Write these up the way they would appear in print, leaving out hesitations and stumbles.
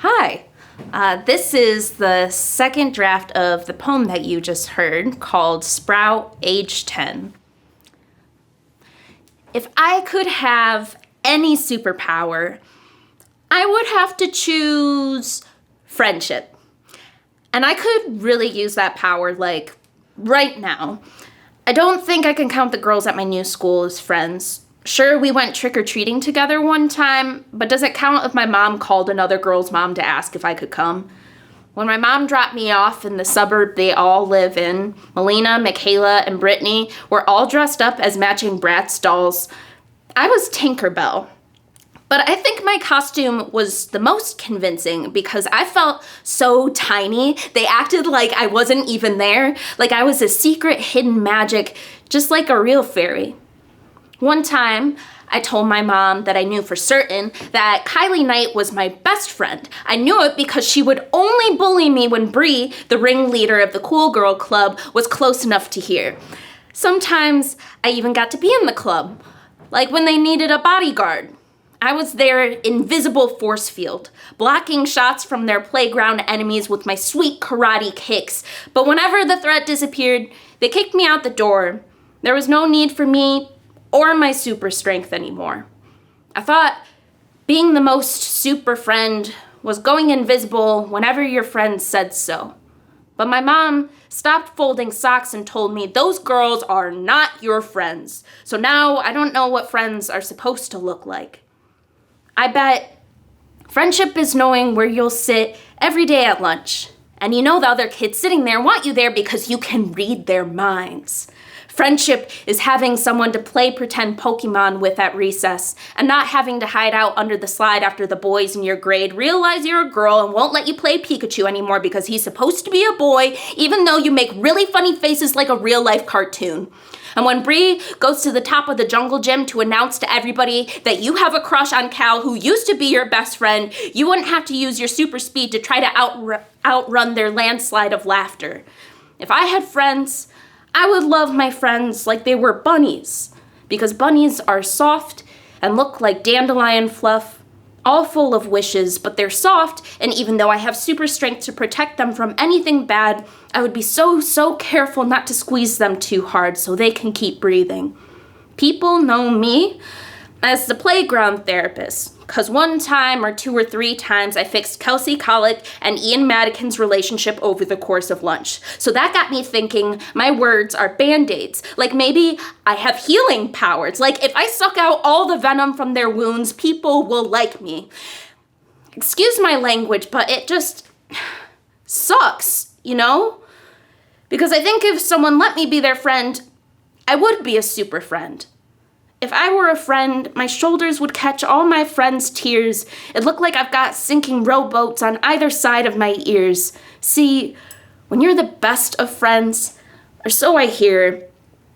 Hi. This is the second draft of the poem that you just heard called Sprout, age 10. If I could have any superpower, I would have to choose friendship. And I could really use that power, right now. I don't think I can count the girls at my new school as friends. Sure, we went trick-or-treating together one time, but does it count if my mom called another girl's mom to ask if I could come? When my mom dropped me off in the suburb they all live in, Melina, Michaela, and Brittany were all dressed up as matching Bratz dolls. I was Tinkerbell. But I think my costume was the most convincing because I felt so tiny. They acted like I wasn't even there, like I was a secret hidden magic, just like a real fairy. One time, I told my mom that I knew for certain that Kylie Knight was my best friend. I knew it because she would only bully me when Bree, the ringleader of the Cool Girl Club, was close enough to hear. Sometimes I even got to be in the club, like when they needed a bodyguard. I was their invisible force field, blocking shots from their playground enemies with my sweet karate kicks. But whenever the threat disappeared, they kicked me out the door. There was no need for me or my super strength anymore. I thought being the most super friend was going invisible whenever your friends said so. But my mom stopped folding socks and told me those girls are not your friends. So now I don't know what friends are supposed to look like. I bet friendship is knowing where you'll sit every day at lunch. And you know the other kids sitting there want you there because you can read their minds. Friendship is having someone to play pretend Pokemon with at recess and not having to hide out under the slide after the boys in your grade realize you're a girl and won't let you play Pikachu anymore because he's supposed to be a boy, even though you make really funny faces like a real-life cartoon. And when Bree goes to the top of the jungle gym to announce to everybody that you have a crush on Cal, who used to be your best friend, you wouldn't have to use your super speed to try to outrun their landslide of laughter. If I had friends, I would love my friends like they were bunnies, because bunnies are soft and look like dandelion fluff, all full of wishes, but they're soft, and even though I have super strength to protect them from anything bad, I would be so careful not to squeeze them too hard so they can keep breathing. People know me as the playground therapist, because one time or two or three times I fixed Kelsey Colick and Ian Madigan's relationship over the course of lunch. So that got me thinking my words are band-aids. Like maybe I have healing powers. Like if I suck out all the venom from their wounds, people will like me. Excuse my language, but it just sucks, you know? Because I think if someone let me be their friend, I would be a super friend. If I were a friend, my shoulders would catch all my friends' tears. It'd look like I've got sinking rowboats on either side of my ears. See, when you're the best of friends, or so I hear,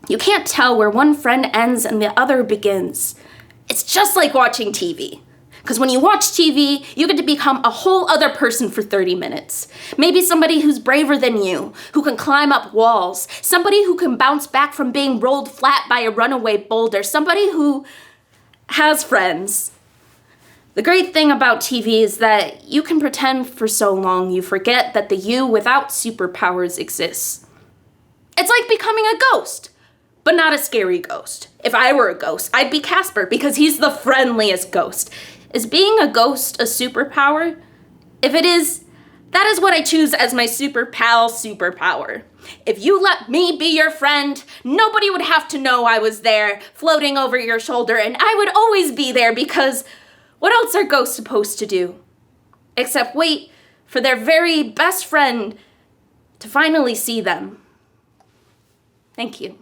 you can't tell where one friend ends and the other begins. It's just like watching TV. Because when you watch TV, you get to become a whole other person for 30 minutes. Maybe somebody who's braver than you, who can climb up walls, somebody who can bounce back from being rolled flat by a runaway boulder, somebody who has friends. The great thing about TV is that you can pretend for so long you forget that the you without superpowers exists. It's like becoming a ghost, but not a scary ghost. If I were a ghost, I'd be Casper because he's the friendliest ghost. Is being a ghost a superpower? If it is, that is what I choose as my superpower. If you let me be your friend, nobody would have to know I was there, floating over your shoulder, and I would always be there because what else are ghosts supposed to do? Except wait for their very best friend to finally see them. Thank you.